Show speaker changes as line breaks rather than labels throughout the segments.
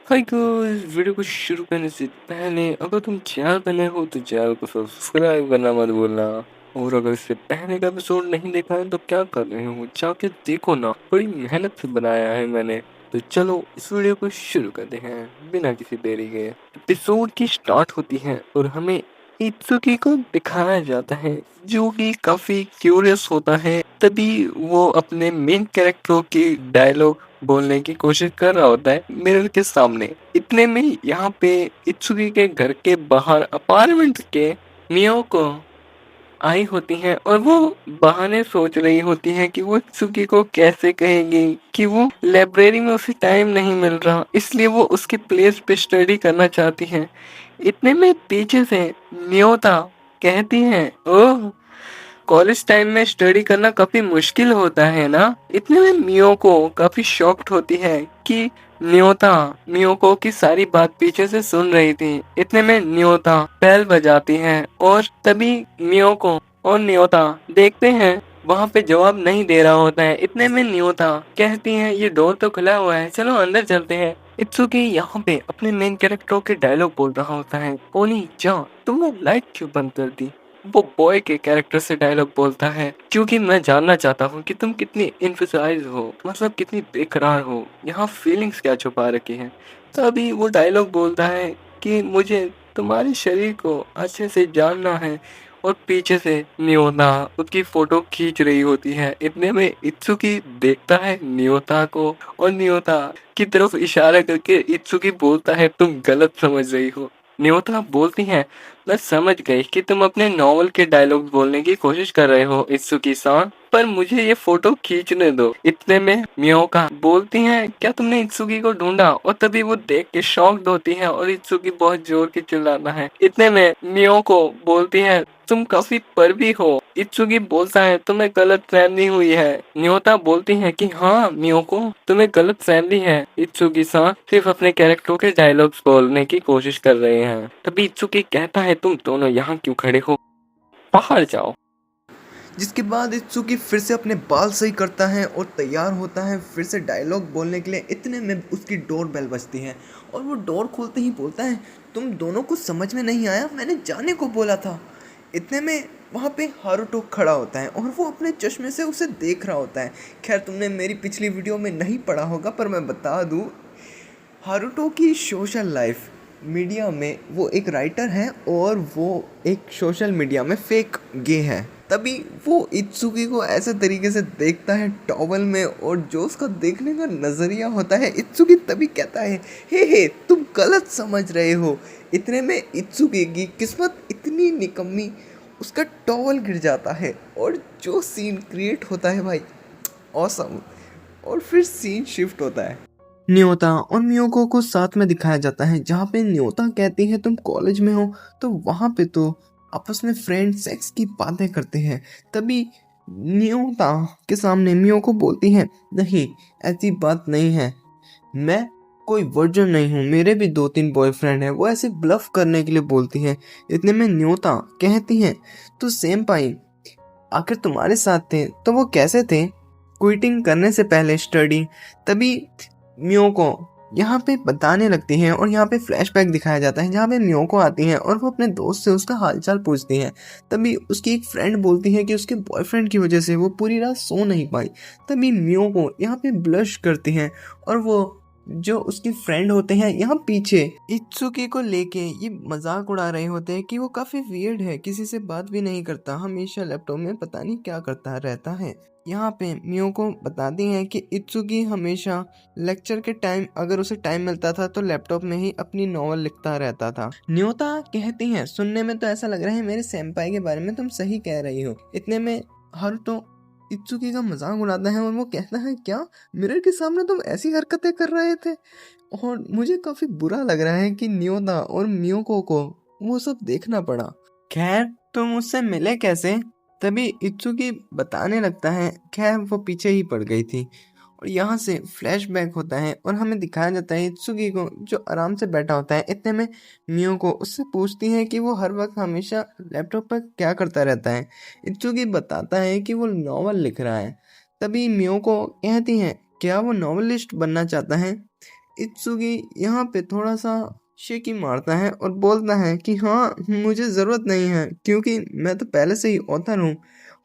Hi guys, video को शुरू करने से पहले अगर तुम चैनल पर नए हो तो चैनल को सब्सक्राइब करना मत भूलना। और अगर इससे पहले का एपिसोड नहीं देखा है तो क्या कर रहे हो, जाके देखो ना, बड़ी मेहनत से बनाया है मैंने। तो चलो इस वीडियो को शुरू करते हैं बिना किसी देरी के। एपिसोड की स्टार्ट होती है और हमें इत्सुकी को दिखाया जाता है जो कि काफी क्यूरियस होता है। तभी वो अपने मेन कैरेक्टरों की डायलॉग बोलने की कोशिश कर रहा होता है मिरर के सामने। इतने में यहाँ पे इत्सुकी के घर के बाहर अपार्टमेंट के मियो को आई होती हैं और वो बहाने सोच रही होती हैं कि वो इत्सुकी को कैसे कहेगी कि वो लाइब्रेरी में उसे टाइम नहीं मिल रहा, इसलिए वो उसके प्लेस पे स्टडी करना चाहती हैं। इतने में पीछे से न्योता कहती है, ओह, कॉलेज टाइम में स्टडी करना काफी मुश्किल होता है ना। इतने में मियो को काफी शॉक्ड होती है कि न्योता मियोको की सारी बात पीछे से सुन रही थी। इतने में न्योता बेल बजाती है और तभी मियोको और न्योता देखते हैं वहां पे जवाब नहीं दे रहा होता है। इतने में न्योता कहती है, ये डोर तो खुला हुआ है, चलो अंदर चलते हैं। इत्सुकी यहाँ पे अपने मेन कैरेक्टर के डायलॉग बोल रहा होता है, ओनी जा, तुमने लाइट क्यों बंद कर दी। वो बॉय के कैरेक्टर से डायलॉग बोलता है, क्योंकि मैं जानना चाहता हूँ कि तुम कितनी इम्फेसाइज हो, मतलब कितनी बेकरार हो, यहाँ फीलिंग्स क्या छुपा रखी है। तभी वो डायलॉग बोलता है कि मुझे तुम्हारे शरीर को अच्छे से जानना है। और पीछे से नियोता उसकी फोटो खींच रही होती है। इतने में इत्सुकी देखता है नियोता को और नियोता की तरफ इशारा करके इत्सुकी बोलता है, तुम गलत समझ रही हो। नियोता बोलती है, मैं समझ गई कि तुम अपने नॉवल के डायलॉग बोलने की कोशिश कर रहे हो इत्सुकी सान, पर मुझे ये फोटो खींचने दो। इतने में मियोका बोलती हैं, क्या तुमने इत्सुकी को ढूंढा। और तभी वो देख के शॉक्ड होती है और इत्सुकी बहुत जोर के चिल्लाता है। इतने में मियोको बोलती है, तुम काफी पर भी हो। इत्सुकी बोलता है, तुम्हें गलत फहमी हुई है। न्योता बोलती है कि हाँ मियोको, तुम्हें गलत फहमी है। इत्सुकी सान सिर्फ अपने कैरेक्टरों के डायलॉग्स बोलने की कोशिश कर रहे हैं। तभी इत्सुकी कहता है, तुम दोनों यहाँ क्यों खड़े हो, बाहर जाओ।
जिसके बाद इत्सुकी फिर से अपने बाल सही करता है और तैयार होता है फिर से डायलॉग बोलने के लिए। इतने में उसकी डोर बेल बजती है और वो डोर खोलते ही बोलता है, तुम दोनों को समझ में नहीं आया, मैंने जाने को बोला था। इतने में वहाँ पे हारुतो खड़ा होता है और वो अपने चश्मे से उसे देख रहा होता है। खैर, तुमने मेरी पिछली वीडियो में नहीं पढ़ा होगा पर मैं बता दूँ, हारुतो की सोशल लाइफ मीडिया में वो एक राइटर है और वो एक सोशल मीडिया में फेक गे है। तभी वो इत्सुकी को ऐसे तरीके से देखता है टॉवल में, और जो उसका देखने का नज़रिया होता है, इत्सुकी तभी कहता है, हे तुम गलत समझ रहे हो। इतने में इत्सुकी की किस्मत इतनी निकम्मी, उसका टॉवल गिर जाता है और जो सीन क्रिएट होता है भाई, ऑसम। और फिर सीन शिफ्ट होता है, न्योता और मियोको को साथ में दिखाया जाता है, जहाँ पे न्योता कहती है तुम कॉलेज में हो, तो वहाँ पे तो आपस में फ्रेंड सेक्स की बातें करते हैं। तभी न्योता के सामने मियोको बोलती है, नहीं ऐसी बात नहीं है, मैं कोई वर्जन नहीं हूँ, मेरे भी 2-3 बॉयफ्रेंड हैं। वो ऐसे ब्लफ करने के लिए बोलती है। इतने में न्योता कहती है, तो सेम्पाई आखिर तुम्हारे साथ थे तो वो कैसे थे, क्विटिंग करने से पहले स्टडी। तभी मियोको यहाँ पे बताने लगती हैं और यहाँ पे फ्लैशबैक दिखाया जाता है, जहाँ पे मियोको आती हैं और वो अपने दोस्त से उसका हालचाल पूछती हैं। तभी उसकी एक फ्रेंड बोलती है कि उसके बॉयफ्रेंड की वजह से वो पूरी रात सो नहीं पाई। तभी मियोको यहाँ पे ब्लश करती हैं और वो जो उसके फ्रेंड होते हैं यहाँ पीछे इत्सुकी को लेके ये मजाक उड़ा रहे होते हैं कि वो काफ़ी वियर्ड है, किसी से बात भी नहीं करता, हमेशा लैपटॉप में पता नहीं क्या करता रहता है। यहाँ पे मियोको बताती हैं कि इत्सुकी हमेशा लेक्चर के टाइम अगर उसे टाइम मिलता था तो लैपटॉप में ही अपनी नॉवल लिखता रहता था। न्योता कहती हैं, सुनने में तो ऐसा लग रहा है मेरे सेम्पाई के बारे में तुम सही कह रही हो। इतने में हारुतो इत्सुकी का मजाक उड़ाता है और वो कहता है, क्या मिरर के सामने तुम ऐसी हरकतें कर रहे थे। और मुझे काफी बुरा लग रहा है कि न्योता और मियोको को वो सब देखना पड़ा। खैर, तुम उससे मिले कैसे। तभी इत्सुकी बताने लगता है, खैर वो पीछे ही पड़ गई थी। और यहाँ से फ्लैशबैक होता है और हमें दिखाया जाता है इत्सुकी को जो आराम से बैठा होता है। इतने में मियोको उससे पूछती है कि वो हर वक्त हमेशा लैपटॉप पर क्या करता रहता है। इत्सुकी बताता है कि वो नॉवल लिख रहा है। तभी मियोको कहती है, क्या वो नॉवलिस्ट बनना चाहता है। इत्सुगी यहाँ पे थोड़ा सा शेकी मारता है और बोलता है कि हाँ, मुझे ज़रूरत नहीं है क्योंकि मैं तो पहले से ही ऑथर हूँ।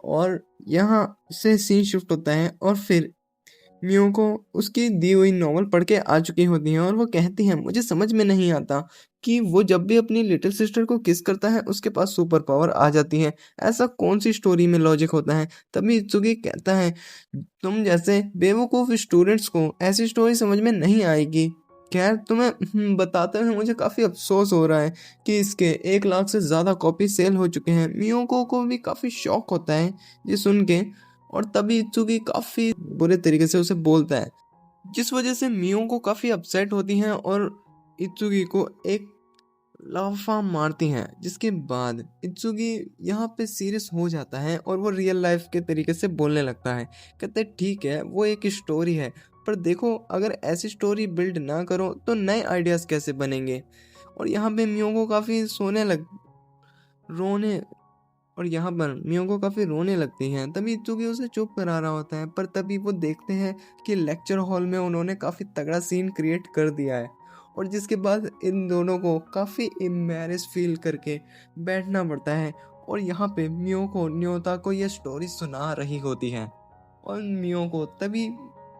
और यहाँ से सीन शिफ्ट होता है और फिर मियोको उसकी दी हुई नॉवल पढ़ के आ चुकी होती हैं और वो कहती हैं, मुझे समझ में नहीं आता कि वो जब भी अपनी लिटिल सिस्टर को किस करता है उसके पास सुपर पावर आ जाती है। ऐसा कौन सी स्टोरी में लॉजिक होता है? तभी इत्सुकी कहता है, तुम जैसे बेवकूफ़ स्टूडेंट्स को ऐसी स्टोरी समझ में नहीं आएगी। खैर, तुम्हें बताते हुए मुझे काफ़ी अफसोस हो रहा है कि इसके 1 लाख से ज़्यादा कॉपी सेल हो चुके हैं। मियोको को भी काफ़ी शौक होता है ये सुन के, और तभी इत्सुकी काफ़ी बुरे तरीके से उसे बोलता है, जिस वजह से मियोको काफ़ी अपसेट होती हैं और इत्सुकी को एक लाफा मारती हैं। जिसके बाद इत्सुगी यहाँ पे सीरियस हो जाता है और वो रियल लाइफ के तरीके से बोलने लगता है। कहते हैं, ठीक है, वो एक स्टोरी है, पर देखो, अगर ऐसी स्टोरी बिल्ड ना करो तो नए आइडियाज़ कैसे बनेंगे। और यहाँ पे मियोको काफ़ी रोने और यहाँ पर मियोको काफ़ी रोने लगती हैं। तभी इत्सुकी उसे चुप करा रहा होता है, पर तभी वो देखते हैं कि लेक्चर हॉल में उन्होंने काफ़ी तगड़ा सीन क्रिएट कर दिया है, और जिसके बाद इन दोनों को काफ़ी एम्बैरेस फील करके बैठना पड़ता है। और यहाँ पे मियोको न्योता को ये स्टोरी सुना रही होती है और मियोको तभी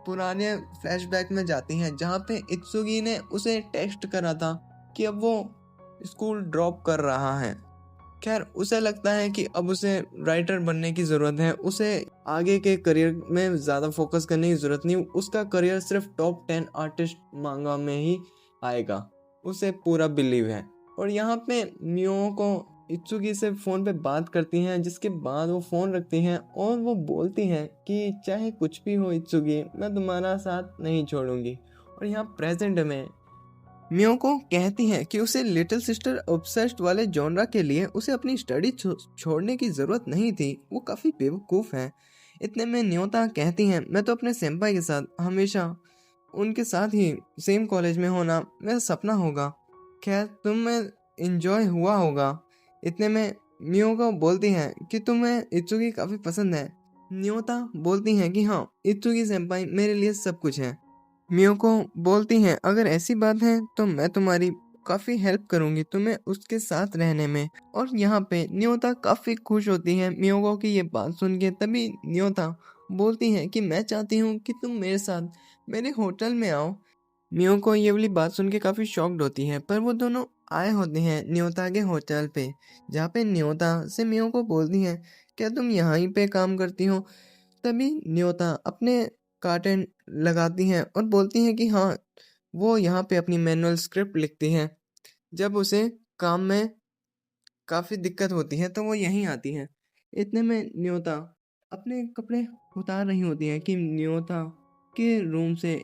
पुराने फ्लैशबैक में जाती हैं जहाँ पे इत्सुगी ने उसे टेक्स्ट करा था कि अब वो स्कूल ड्रॉप कर रहा है। खैर, उसे लगता है कि अब उसे राइटर बनने की ज़रूरत है, उसे आगे के करियर में ज़्यादा फोकस करने की ज़रूरत नहीं, उसका करियर सिर्फ टॉप 10 आर्टिस्ट मांगा में ही आएगा, उसे पूरा बिलीव है। और यहाँ पे मियोको इत्सुकी से फ़ोन पे बात करती हैं, जिसके बाद वो फ़ोन रखती हैं और वो बोलती हैं कि चाहे कुछ भी हो इत्सुकी, मैं तुम्हारा साथ नहीं छोड़ूंगी। और यहाँ प्रेजेंट में मियोको कहती हैं कि उसे लिटिल सिस्टर ऑब्सेस्ड वाले जॉनरा के लिए उसे अपनी स्टडी छोड़ने की ज़रूरत नहीं थी, वो काफ़ी बेवकूफ़ है। इतने में न्योता कहती हैं, मैं तो अपने सेम्पाई के साथ हमेशा उनके साथ ही सेम कॉलेज में होना मेरा सपना होगा। खैर, तुम्हें इंजॉय हुआ होगा। इतने में मियोको बोलती हैं कि तुम्हें इत्सुकी काफ़ी पसंद है। न्योता बोलती हैं कि हाँ, इत्सुकी सेम्पाई मेरे लिए सब कुछ है। मियोको बोलती हैं, अगर ऐसी बात है तो मैं तुम्हारी काफ़ी हेल्प करूंगी तुम्हें उसके साथ रहने में। और यहाँ पे न्योता काफ़ी खुश होती है मियोको की ये बात सुन के। तभी न्योता बोलती हैं कि मैं चाहती हूँ कि तुम मेरे साथ मेरे होटल में आओ। मियोको ये वाली बात सुन के काफ़ी शॉक्ड होती है, पर वो दोनों आए होते हैं न्योता के होटल पे, जहाँ पे न्योता से मियोको बोलती हैं, क्या तुम यहाँ पे काम करती हो? तभी न्योता अपने कार्टन लगाती हैं और बोलती हैं कि हाँ, वो यहाँ पे अपनी मैनुअल स्क्रिप्ट लिखती हैं। जब उसे काम में काफ़ी दिक्कत होती है तो वो यहीं आती हैं। इतने में न्योता अपने कपड़े उतार रही होती है कि न्योता के रूम से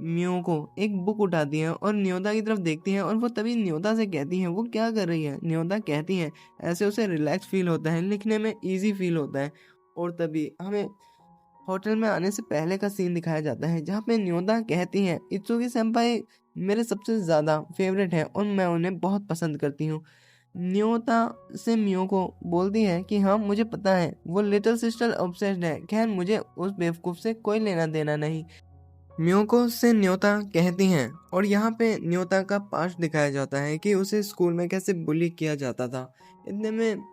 मियोको एक बुक उठाती है और न्योता की तरफ देखती है और वो तभी न्योता से कहती हैं, वो क्या कर रही है? न्योता कहती हैं, ऐसे उसे रिलैक्स फील होता है, लिखने में ईजी फील होता है। और तभी हमें होटल में आने से पहले का सीन दिखाया जाता है, जहाँ पे न्योता कहती हैं, इत्सुकी सेंपाई मेरे सबसे ज़्यादा फेवरेट है और मैं उन्हें बहुत पसंद करती हूँ। न्योता से मियोको बोलती है कि हाँ, मुझे पता है वो लिटिल सिस्टर ऑब्सेस्ड है, खैर मुझे उस बेवकूफ़ से कोई लेना देना नहीं। मियोको से न्योता कहती हैं और यहाँ पे न्योता का पास्ट दिखाया जाता है कि उसे स्कूल में कैसे बुली किया जाता था। इतने में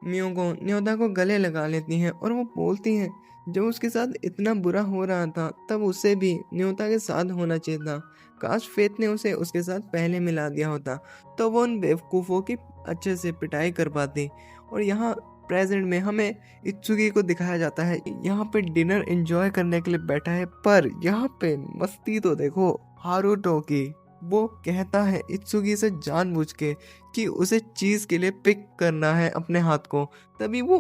मियोको न्योता को गले लगा लेती हैं और वो बोलती हैं, जब उसके साथ इतना बुरा हो रहा था तब उसे भी न्योता के साथ होना चाहिए था। काश फेत ने उसे उसके साथ पहले मिला दिया होता तो वो उन बेवकूफ़ों की अच्छे से पिटाई कर पाती। और यहाँ प्रेजेंट में हमें इत्सुकी को दिखाया जाता है, यहाँ पे डिनर एंजॉय करने के लिए बैठा है, पर यहाँ पे मस्ती तो देखो हारुतो की। वो कहता है इत्सुकी से जानबूझ के कि उसे चीज़ के लिए पिक करना है अपने हाथ को। तभी वो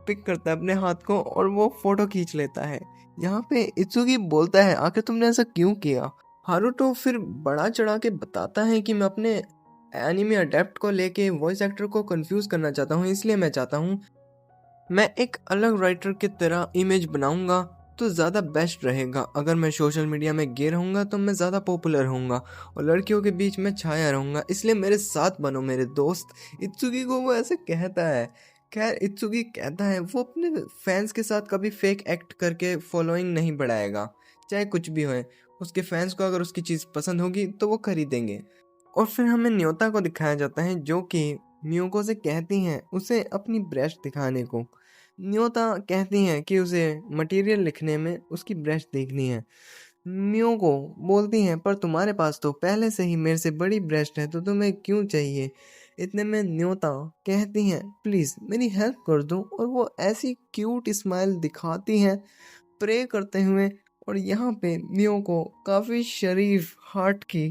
पिक करता है अपने हाथ को और वो फोटो खींच लेता है। यहाँ पे इत्सुकी बोलता है, आखिर तुमने ऐसा क्यों किया? हारुतो फिर बड़ा चढ़ा के बताता है कि मैं अपने एनिमे अडेप्ट को लेके वॉइस एक्टर को कंफ्यूज करना चाहता हूँ, इसलिए मैं चाहता हूँ मैं एक अलग राइटर की तरह इमेज बनाऊंगा तो ज़्यादा बेस्ट रहेगा। अगर मैं सोशल मीडिया में गे रहूँगा तो मैं ज़्यादा पॉपुलर होऊंगा और लड़कियों के बीच में छाया रहूँगा, इसलिए मेरे साथ बनो मेरे दोस्त। इत्सुकी को वो ऐसे कहता है। खैर, इत्सुकी कहता है वो अपने फैंस के साथ कभी फेक एक्ट करके फॉलोइंग नहीं बढ़ाएगा, चाहे कुछ भी होए। उसके फैंस को अगर उसकी चीज़ पसंद होगी तो वो खरीदेंगे। और फिर हमें न्योता को दिखाया जाता है जो कि मियोको से कहती हैं उसे अपनी ब्रश दिखाने को। न्योता कहती हैं कि उसे मटेरियल लिखने में उसकी ब्रश देखनी है। मियोको बोलती हैं पर तुम्हारे पास तो पहले से ही मेरे से बड़ी ब्रश है तो तुम्हें क्यों चाहिए। इतने में न्योता कहती हैं प्लीज़ मेरी हेल्प कर दो और वो ऐसी क्यूट स्माइल दिखाती हैं प्रे करते हुए। और यहाँ पे मियोको काफ़ी शरीफ हार्ट की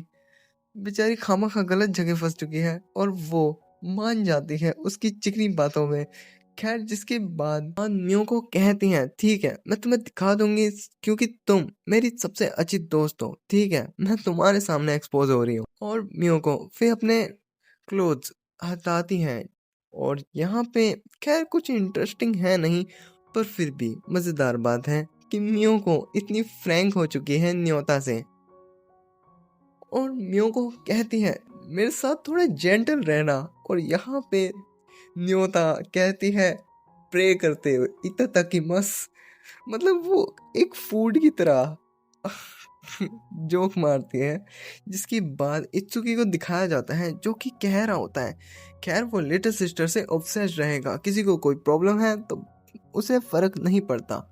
बेचारी खामखा गलत जगह फंस चुकी है और वो मान जाती है उसकी चिकनी बातों में। खैर जिसके बाद मियो को कहती हैं ठीक है मैं तुम्हें दिखा दूंगी क्योंकि तुम मेरी सबसे अच्छी दोस्त हो, ठीक है मैं तुम्हारे सामने एक्सपोज हो रही हूँ। और मियो को फिर अपने क्लोथ्स हटाती हैं और यहाँ पे खैर कुछ इंटरेस्टिंग है नहीं पर फिर भी मज़ेदार बात है कि मियो को इतनी फ्रैंक हो चुकी है न्योता से और मियो को कहती है मेरे साथ थोड़ा जेंटल रहना। और यहाँ पे न्योता कहती है प्रे करते हुए इताताकिमस, मतलब वो एक फूड की तरह जोक मारती है। जिसके बाद इत्सुकी को दिखाया जाता है जो कि कह रहा होता है खैर वो लिटिल सिस्टर से ऑब्सेस्ड रहेगा, किसी को कोई प्रॉब्लम है तो उसे फर्क नहीं पड़ता।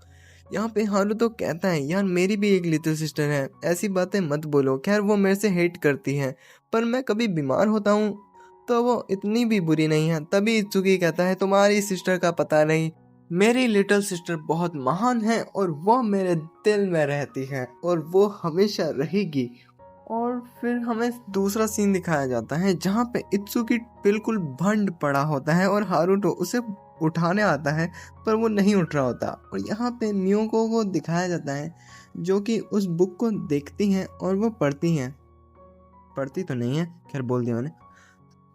यहाँ पे हारुतो कहता है यार मेरी भी एक लिटिल सिस्टर है, ऐसी बातें मत बोलो, खैर वो मेरे से हेट करती है पर मैं कभी बीमार होता हूँ तो वो इतनी भी बुरी नहीं है। तभी इत्सुकी कहता है तुम्हारी सिस्टर का पता नहीं, मेरी लिटिल सिस्टर बहुत महान है और वो मेरे दिल में रहती है और वो हमेशा रहेगी। और फिर हमें दूसरा सीन दिखाया जाता है जहाँ पे इत्सुकी बिल्कुल भंड पड़ा होता है और हारुतो उसे उठाने आता है पर वो नहीं उठ रहा होता। और यहाँ पे मियोको को दिखाया जाता है जो कि उस बुक को देखती हैं और वो पढ़ती हैं, पढ़ती तो नहीं है खैर बोल दिया मैंने,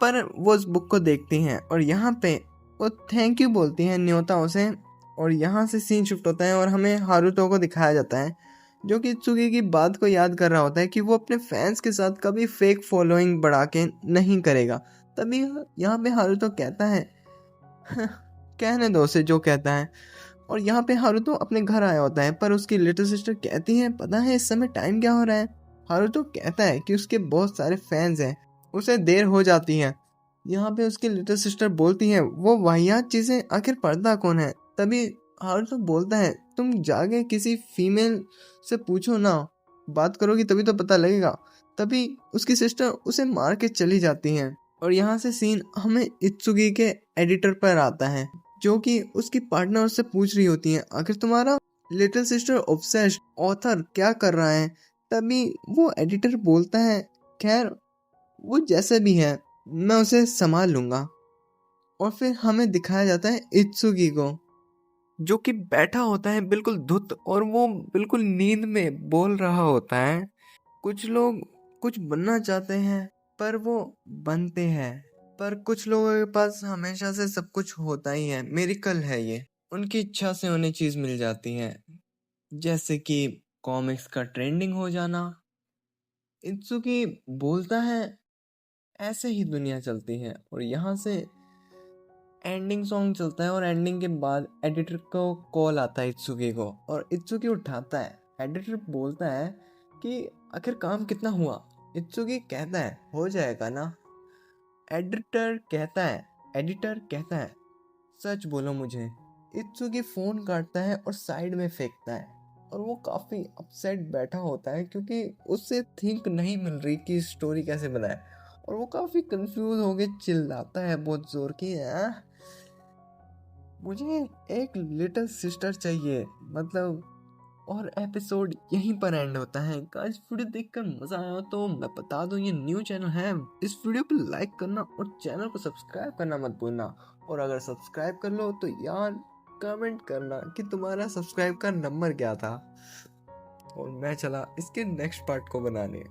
पर वो उस बुक को देखती हैं और यहाँ पे वो थैंक यू बोलती हैं न्योता उसे। और यहाँ से सीन शिफ्ट होता है और हमें हारुतो को दिखाया जाता है जो कि इत्सुकी की बात को याद कर रहा होता है कि वो अपने फैंस के साथ कभी फेक फॉलोइंग बढ़ा के नहीं करेगा। तभी यहाँ पे हारुतो कहता है कहने दो उसे जो कहता है। और यहाँ पे हारुतो अपने घर आया होता है पर उसकी लिटिल सिस्टर कहती है पता है इस समय टाइम क्या हो रहा है। हारुतो कहता है कि उसके बहुत सारे फैंस हैं, उसे देर हो जाती है। यहाँ पे उसकी लिटिल सिस्टर बोलती है वो वाहियात चीज़ें आखिर पढ़ता कौन है। तभी हारुतो बोलता है तुम जाके किसी फीमेल से पूछो ना, बात करोगी तभी तो पता लगेगा। तभी उसकी सिस्टर उसे मार के चली जाती हैं। और यहाँ से सीन हमें इत्सुकी के एडिटर पर आता है जो कि उसकी पार्टनर उससे पूछ रही होती है आखिर तुम्हारा लिटिल सिस्टर ऑब्सेस्ड ऑथर क्या कर रहा है। तभी वो एडिटर बोलता है खैर वो जैसे भी है मैं उसे संभाल लूँगा। और फिर हमें दिखाया जाता है इत्सुकी को जो कि बैठा होता है बिल्कुल धुत और वो बिल्कुल नींद में बोल रहा होता है कुछ लोग कुछ बनना चाहते हैं पर वो बनते हैं, पर कुछ लोगों के पास हमेशा से सब कुछ होता ही है, मिरेकल है ये, उनकी इच्छा से उन्हें चीज़ मिल जाती है जैसे कि कॉमिक्स का ट्रेंडिंग हो जाना। इत्सुकी बोलता है ऐसे ही दुनिया चलती है। और यहाँ से एंडिंग सॉन्ग चलता है और एंडिंग के बाद एडिटर को कॉल आता है इत्सुकी को और इत्सुकी उठाता है। एडिटर बोलता है कि आखिर काम कितना हुआ। इत्सुकी कहता है हो जाएगा ना। एडिटर कहता है सच बोलो मुझे। इत्सुकी फ़ोन काटता है और साइड में फेंकता है और वो काफ़ी अपसेट बैठा होता है क्योंकि उससे थिंक नहीं मिल रही कि स्टोरी कैसे बनाए। और वो काफ़ी कंफ्यूज हो गए चिल्लाता है बहुत ज़ोर की मुझे एक लिटिल सिस्टर चाहिए मतलब। और एपिसोड यहीं पर एंड होता है। गाइस वीडियो देखकर मज़ा आया तो मैं बता दूं ये न्यू चैनल है, इस वीडियो पे लाइक करना और चैनल को सब्सक्राइब करना मत भूलना। और अगर सब्सक्राइब कर लो तो यार कमेंट करना कि तुम्हारा सब्सक्राइब का नंबर क्या था। और मैं चला इसके नेक्स्ट पार्ट को बनाने।